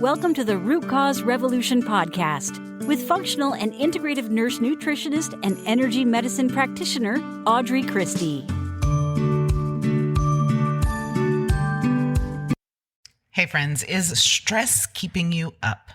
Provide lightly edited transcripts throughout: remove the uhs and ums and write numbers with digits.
Welcome to the Root Cause Revolution podcast with functional and integrative nurse nutritionist and energy medicine practitioner, Audrey Christie. Hey friends, is stress keeping you up?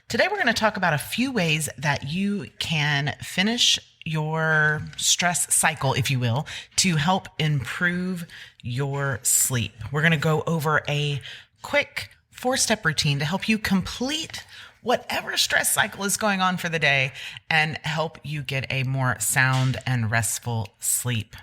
Today we're going to talk about a few ways that you can finish your stress cycle, if you will, to help improve your sleep. We're going to go over a quick 4-step routine to help you complete whatever stress cycle is going on for the day and help you get a more sound and restful sleep.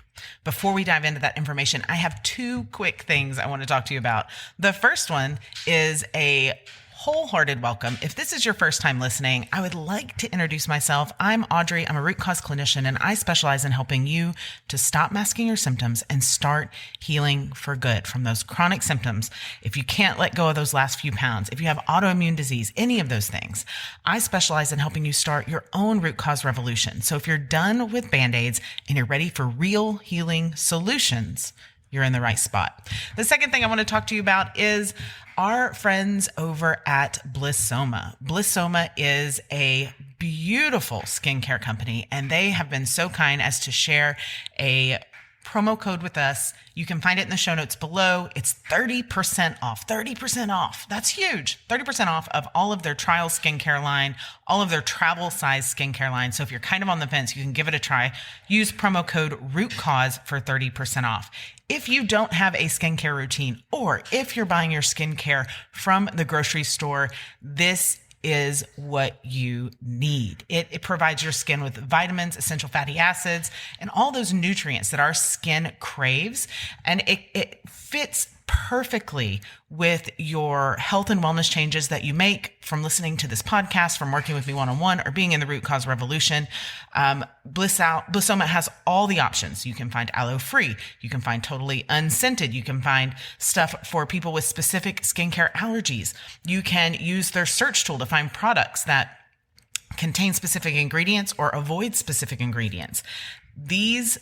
Before we dive into that information, I have 2 quick things I want to talk to you about. The first one is a wholehearted welcome. If this is your first time listening, I would like to introduce myself. I'm Audrey. I'm a root cause clinician, and I specialize in helping you to stop masking your symptoms and start healing for good from those chronic symptoms. If you can't let go of those last few pounds, if you have autoimmune disease, any of those things, I specialize in helping you start your own root cause revolution. So if you're done with Band-Aids and you're ready for real healing solutions, you're in the right spot. The second thing I want to talk to you about is our friends over at Blissoma. Blissoma is a beautiful skincare company, and they have been so kind as to share a promo code with us. You can find it in the show notes below. It's 30% off. 30% off. That's huge. 30% off of all of their trial skincare line, all of their travel size skincare line. So if you're kind of on the fence, you can give it a try. Use promo code ROOTCAUSE for 30% off. If you don't have a skincare routine, or if you're buying your skincare from the grocery store, this is what you need. It provides your skin with vitamins, essential fatty acids, and all those nutrients that our skin craves. And it fits perfectly with your health and wellness changes that you make from listening to this podcast, from working with me one-on-one, or being in the Root Cause Revolution. Blissoma has all the options. You can find aloe-free. You can find totally unscented. You can find stuff for people with specific skincare allergies. You can use their search tool to find products that contain specific ingredients or avoid specific ingredients. These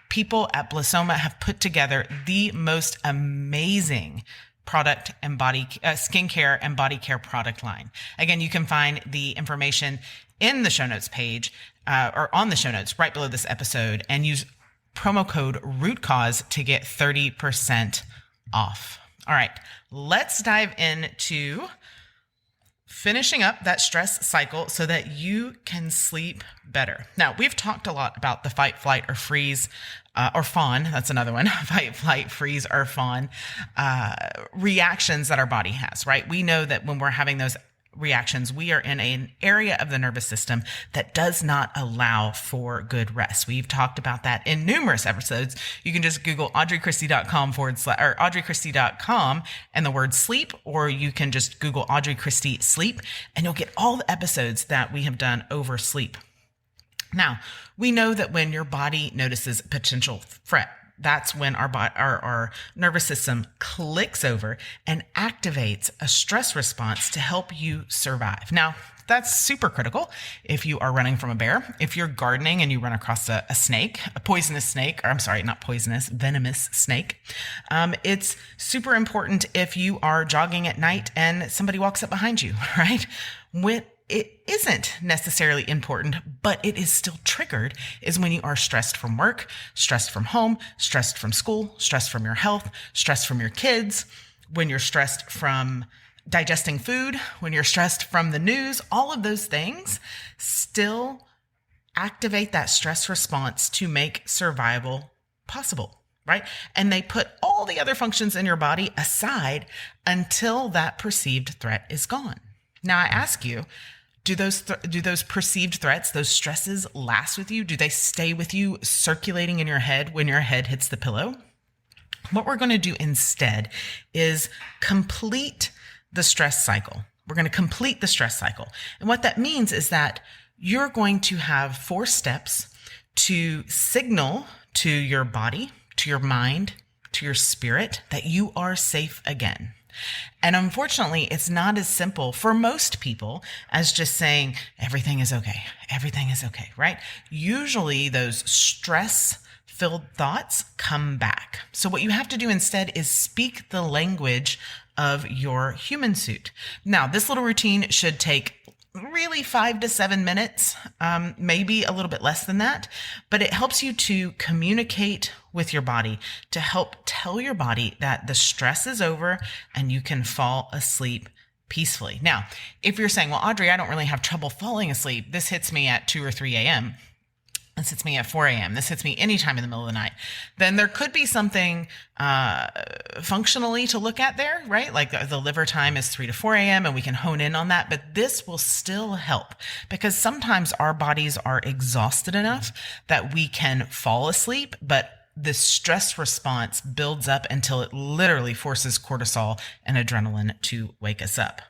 people at Blissoma have put together the most amazing product and skincare and body care product line. Again, you can find the information in the show notes page or on the show notes right below this episode, and use promo code ROOTCAUSE to get 30% off. All right, let's dive into finishing up that stress cycle so that you can sleep better. Now, we've talked a lot about the fight, flight, or freeze, or fawn. That's another one. Fight, flight, freeze, or fawn reactions that our body has, right? We know that when we're having those reactions, we are in an area of the nervous system that does not allow for good rest. We've talked about that in numerous episodes. You can just Google audreychristie.com or audreychristie.com and the word sleep, or you can just Google Audrey Christie sleep, and you'll get all the episodes that we have done over sleep. Now, we know that when your body notices a potential threat, that's when our nervous system clicks over and activates a stress response to help you survive. Now, that's super critical if you are running from a bear, if you're gardening and you run across a snake, a poisonous snake, or I'm sorry, not poisonous, venomous snake. It's super important if you are jogging at night and somebody walks up behind you, right? When it isn't necessarily important, but it is still triggered, is when you are stressed from work, stressed from home, stressed from school, stressed from your health, stressed from your kids, when you're stressed from digesting food, when you're stressed from the news. All of those things still activate that stress response to make survival possible, right? And they put all the other functions in your body aside until that perceived threat is gone. Now, I ask you, do those perceived threats, those stresses last with you? Do they stay with you circulating in your head when your head hits the pillow? What we're going to do instead is complete the stress cycle. We're going to complete the stress cycle. And what that means is that you're going to have 4 steps to signal to your body, to your mind, to your spirit that you are safe again. And unfortunately, it's not as simple for most people as just saying, everything is okay. Everything is okay, right? Usually those stress-filled thoughts come back. So what you have to do instead is speak the language of your human suit. Now, this little routine should take really 5 to 7 minutes, maybe a little bit less than that, but it helps you to communicate with your body, to help tell your body that the stress is over and you can fall asleep peacefully. Now, if you're saying, well, Audrey, I don't really have trouble falling asleep. This hits me at 2 or 3 a.m. This hits me at 4 a.m. This hits me anytime in the middle of the night. Then there could be something functionally to look at there, right? Like the liver time is 3 to 4 a.m. and we can hone in on that, but this will still help because sometimes our bodies are exhausted enough that we can fall asleep, but the stress response builds up until it literally forces cortisol and adrenaline to wake us up.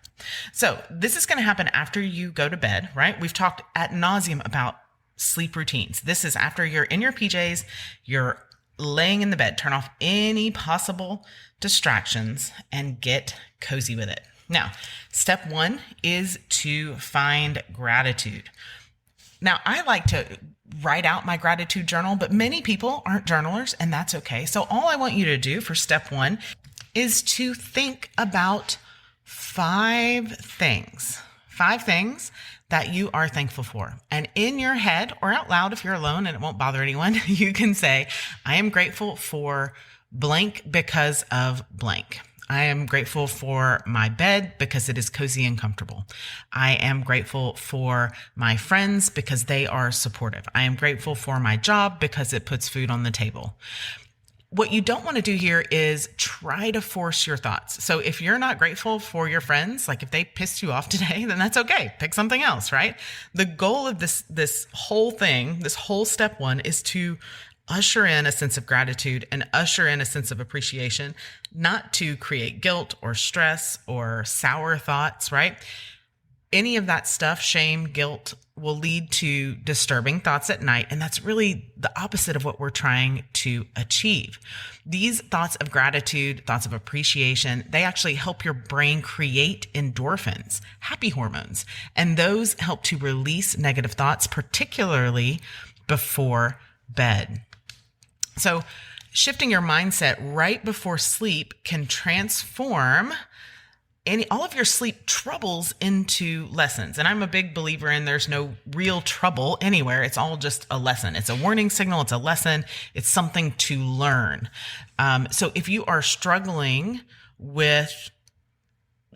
So this is going to happen after you go to bed, right? We've talked ad nauseum about sleep routines. This is after you're in your PJs, you're laying in the bed, turn off any possible distractions and get cozy with it. Now, step 1 is to find gratitude. Now, I like to write out my gratitude journal, but many people aren't journalers, and that's okay. So all I want you to do for step 1 is to think about 5 things that you are thankful for. And in your head or out loud, if you're alone and it won't bother anyone, you can say, I am grateful for blank because of blank. I am grateful for my bed because it is cozy and comfortable. I am grateful for my friends because they are supportive. I am grateful for my job because it puts food on the table. What you don't want to do here is try to force your thoughts. So if you're not grateful for your friends, like if they pissed you off today, then that's okay. Pick something else, right? The goal of this whole thing, this whole step 1 is to usher in a sense of gratitude and usher in a sense of appreciation, not to create guilt or stress or sour thoughts, right? Any of that stuff, shame, guilt, will lead to disturbing thoughts at night. And that's really the opposite of what we're trying to achieve. These thoughts of gratitude, thoughts of appreciation, they actually help your brain create endorphins, happy hormones. And those help to release negative thoughts, particularly before bed. So shifting your mindset right before sleep can transform all of your sleep troubles into lessons. And I'm a big believer in there's no real trouble anywhere. It's all just a lesson. It's a warning signal. It's a lesson. It's something to learn. So if you are struggling with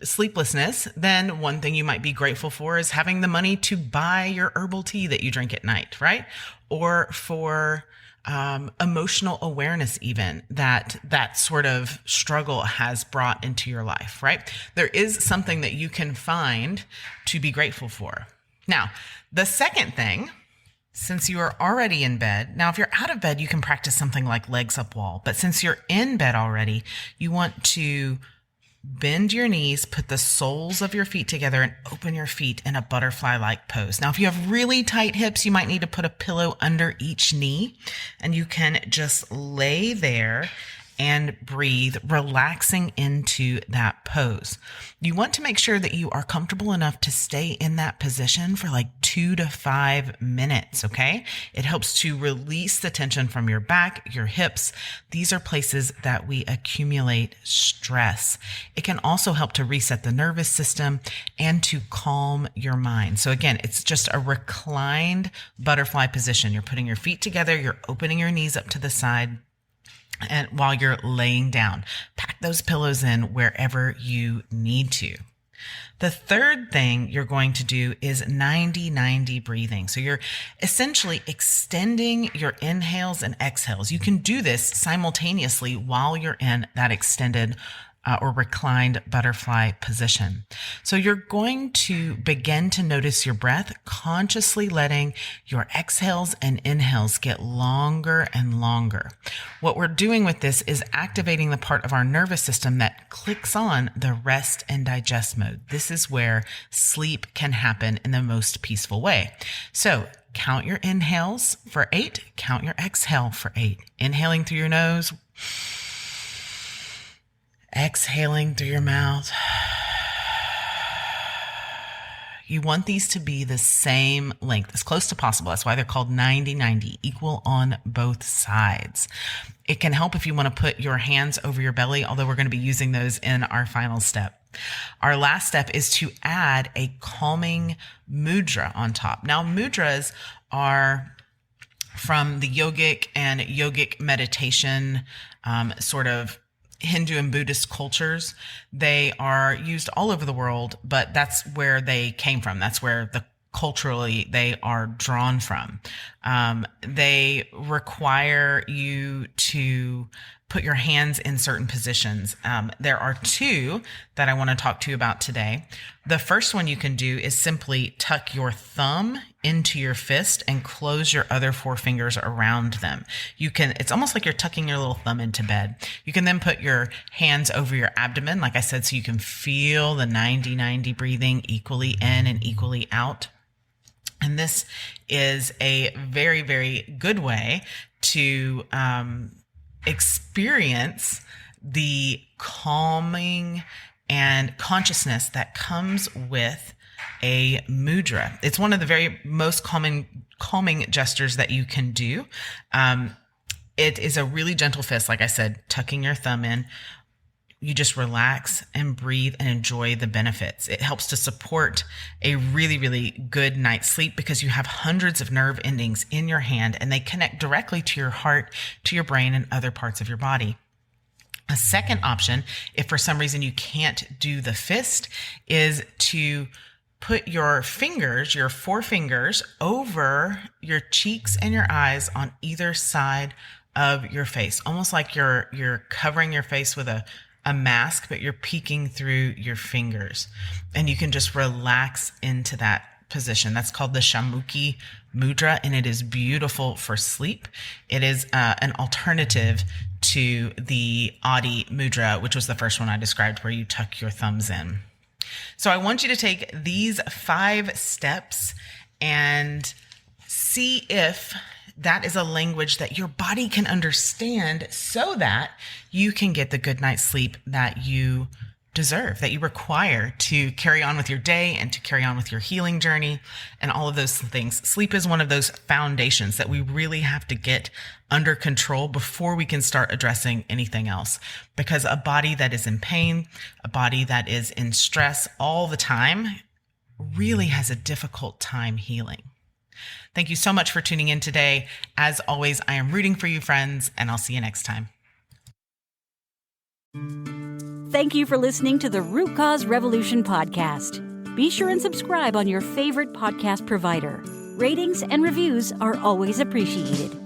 sleeplessness, then one thing you might be grateful for is having the money to buy your herbal tea that you drink at night, right? Or for emotional awareness, even that sort of struggle has brought into your life, right? There is something that you can find to be grateful for. Now, the second thing, since you are already in bed, now if you're out of bed, you can practice something like legs up wall, but since you're in bed already, you want to bend your knees, put the soles of your feet together and open your feet in a butterfly-like pose. Now, if you have really tight hips, you might need to put a pillow under each knee and you can just lay there and breathe, relaxing into that pose. You want to make sure that you are comfortable enough to stay in that position for like 2 to 5 minutes, okay? It helps to release the tension from your back, your hips. These are places that we accumulate stress. It can also help to reset the nervous system and to calm your mind. So again, it's just a reclined butterfly position. You're putting your feet together, you're opening your knees up to the side, and while you're laying down, pack those pillows in wherever you need to. The third thing you're going to do is 90-90 breathing. So you're essentially extending your inhales and exhales. You can do this simultaneously while you're in that extended or reclined butterfly position. So you're going to begin to notice your breath, consciously letting your exhales and inhales get longer and longer. What we're doing with this is activating the part of our nervous system that clicks on the rest and digest mode. This is where sleep can happen in the most peaceful way. So count your inhales for 8, count your exhale for 8. Inhaling through your nose, exhaling through your mouth. You want these to be the same length, as close to possible. That's why they're called 90-90, equal on both sides. It can help if you want to put your hands over your belly, although we're going to be using those in our final step. Our last step is to add a calming mudra on top. Now, mudras are from the yogic and yogic meditation sort of Hindu and Buddhist cultures. They are used all over the world, but that's where they came from. That's where culturally they are drawn from. They require you to put your hands in certain positions. There are two that I want to talk to you about today. The first one you can do is simply tuck your thumb into your fist and close your other four fingers around them. It's almost like you're tucking your little thumb into bed. You can then put your hands over your abdomen, like I said, so you can feel the 90-90 breathing equally in and equally out. And this is a very, very good way to experience the calming and consciousness that comes with a mudra. It's one of the very most calming gestures that you can do. It is a really gentle fist, like I said, tucking your thumb in. You just relax and breathe and enjoy the benefits. It helps to support a really, really good night's sleep because you have hundreds of nerve endings in your hand and they connect directly to your heart, to your brain, and other parts of your body. A second option, if for some reason you can't do the fist, is to put your fingers, your four fingers, over your cheeks and your eyes on either side of your face, almost like you're covering your face with a mask, but you're peeking through your fingers. And you can just relax into that position. That's called the Shamuki Mudra, and it is beautiful for sleep. It is an alternative to the Audrey Mudra, which was the first one I described, where you tuck your thumbs in. So I want you to take these 5 steps and see if that is a language that your body can understand so that you can get the good night's sleep that you deserve, that you require to carry on with your day and to carry on with your healing journey and all of those things. Sleep is one of those foundations that we really have to get under control before we can start addressing anything else. Because a body that is in pain, a body that is in stress all the time, really has a difficult time healing. Thank you so much for tuning in today. As always, I am rooting for you, friends, and I'll see you next time. Thank you for listening to the Root Cause Revolution podcast. Be sure and subscribe on your favorite podcast provider. Ratings and reviews are always appreciated.